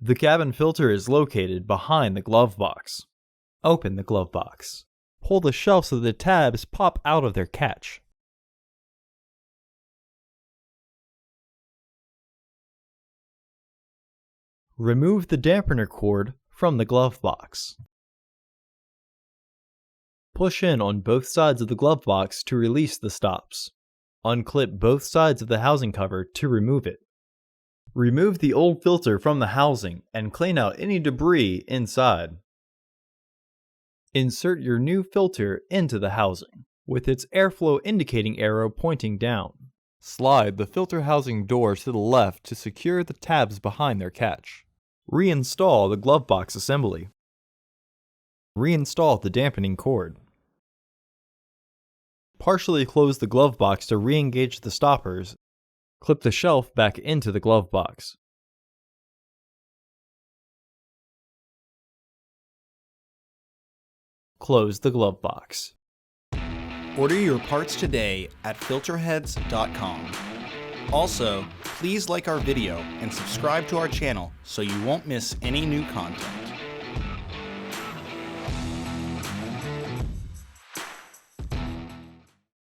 The cabin filter is located behind the glove box. Open the glove box. Pull the shelf so the tabs pop out of their catch. Remove the dampener cord from the glove box. Push in on both sides of the glove box to release the stops. Unclip both sides of the housing cover to remove it. Remove the old filter from the housing and clean out any debris inside. Insert your new filter into the housing, with its airflow indicating arrow pointing down. Slide the filter housing door to the left to secure the tabs behind their catch. Reinstall the glove box assembly. Reinstall the dampening cord. Partially close the glove box to re-engage the stoppers. Clip the shelf back into the glove box. Close the glove box. Order your parts today at filterheads.com. Also, please like our video and subscribe to our channel so you won't miss any new content.